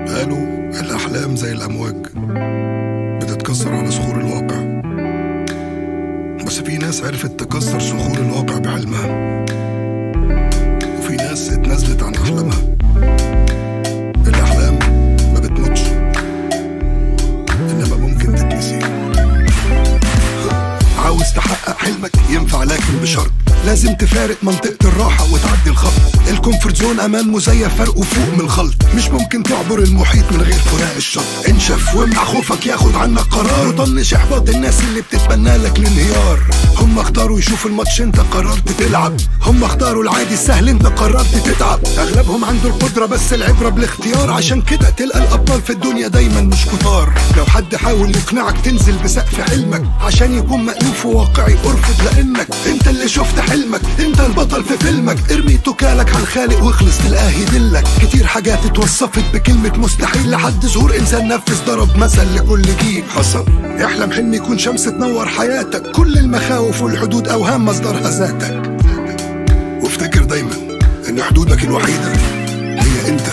قالوا الأحلام زي الأمواج بتتكسر على صخور الواقع، بس في ناس عرفت تكسر صخور الواقع بحلمها، وفي ناس اتنازلت عن أحلامها. الأحلام ما بتموتش، إنما ممكن تتنسي. عاوز تحقق حلمك ينفع، لكن بشرط لازم تفارق منطقة الراحة وتعدي الخط. الكومفورت زون أمان مزيف فرقه فوق من الخلط، مش ممكن تعبر المحيط من غير فراق الشط. انشف وامنع خوفك ياخد عنك قرار، وطنش إحباط الناس اللي بتتمنى لك الانهيار. هم اختاروا يشوفوا الماتش انت قررت تلعب، هم اختاروا العادي السهل انت قررت تتعب. اغلبهم عنده القدرة بس العبرة بالاختيار، عشان كده تلقى الأبطال في الدنيا دايما مش كتار. لو حد حاول يقنعك تنزل بسقف حلمك عشان يكون مألوف وواقعي، ارفض، لأنك انت اللي شفت حلمك، انت البطل في فيلمك. ارمي توكالك على الخالق واخلص تلقاه يدلك. كتير حاجات اتوصفت بكلمة مستحيل، لحد ظهور انسان نفذ ضرب مثل لكل جيل. حصل احلم حلم يكون شمس تنور حياتك، كل المخاوف والحدود اوهام مصدرها ذاتك. وافتكر دايما ان حدودك الوحيدة هي انت.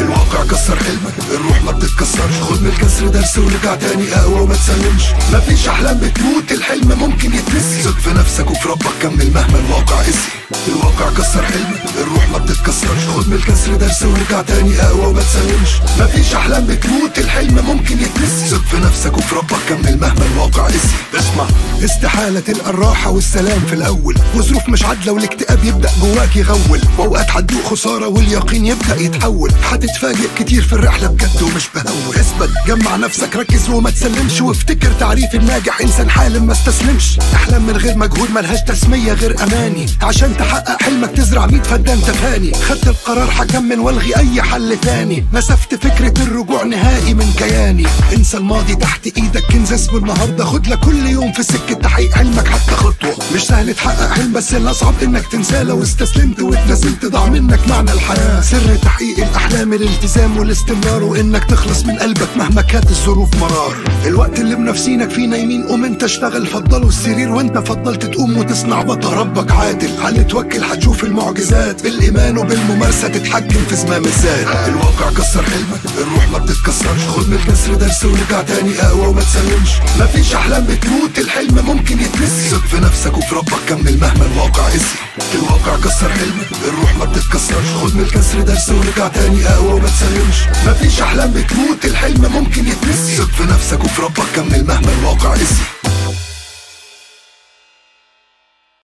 الواقع كسر حلمك، الروح ما بتتكسرش. خد من الكسر درس ورجع تاني اقوى وما تسلمش. مفيش احلام بتموت، الحلم ممكن يتنسي. ثق في نفسك وفي ربك، كمل مهما الواقع قسي. الواقع كسر حلمك، الروح ما بتتكسرش. خد من الكسر درس ورجع تاني اقوى وما تسلمش. مفيش احلام بتموت، الحلم ممكن يتنسي. ثق في نفسك وفي ربك، كمل مهما الواقع قسي. اسمع، استحالة تلقى الراحة والسلام في الاول، وظروف مش عادلة والاكتئاب يبدأ جواك يغول. واوقات هتدوق خسارة واليقين يبدأ يتحول. هتتفاجئ كتير في الرحلة بجد ومش بهول. اثبت، جمع نفسك، ركز وما تسلمش. وافتكر تعريف الناجح انسان حالم ما استسلمش. احلام من غير مجهود ملهاش تسمية غير اماني، عشان تحقق حلمك تزرع 100 فدان تفاني. خدت القرار هكمل والغي اي حل تاني، نسفت فكرة الرجوع نهائي من كياني. انسى الماضي، تحت ايدك كنز اسمه النهارده. خد لك كل يوم في سكة تحقيق حلمك حتى خطوة. مش سهل تحقق حلم، بس الاصعب انك تنساه. لو استسلمت واتنازلت ضاع منك معنى الحياة. سر تحقيق الاحلام الالتزام والاستمرار، وانك تخلص من قلبك مهما كانت الظروف مرار. الوقت اللي منافسينك فيه نايمين، قوم انت اشتغل. فضلوا السرير وانت فضلت تقوم وتصنع بطل. ربك عادل، علي توكل هتشوف المعجزات. بالايمان وبالممارسة تتحكم في زمام الذات. الواقع كسر حلمك، الروح ما بتتكسرش. خد من الكسر درس ورجع تاني اقوى وما تسلمش. مفيش احلام بتموت، الحلم ممكن يتنسي. ثق في نفسك وفي ربك، كمل مهما الواقع قسي. الواقع كسر حلمك، الروح ما بتتكسرش. خد من الكسر درس ورجع تاني اقوى وما تسلمش. مفيش احلام بتموت، الحلم ممكن يتنسي. ثق في نفسك وفي ربك، كمل مهما الواقع قسي.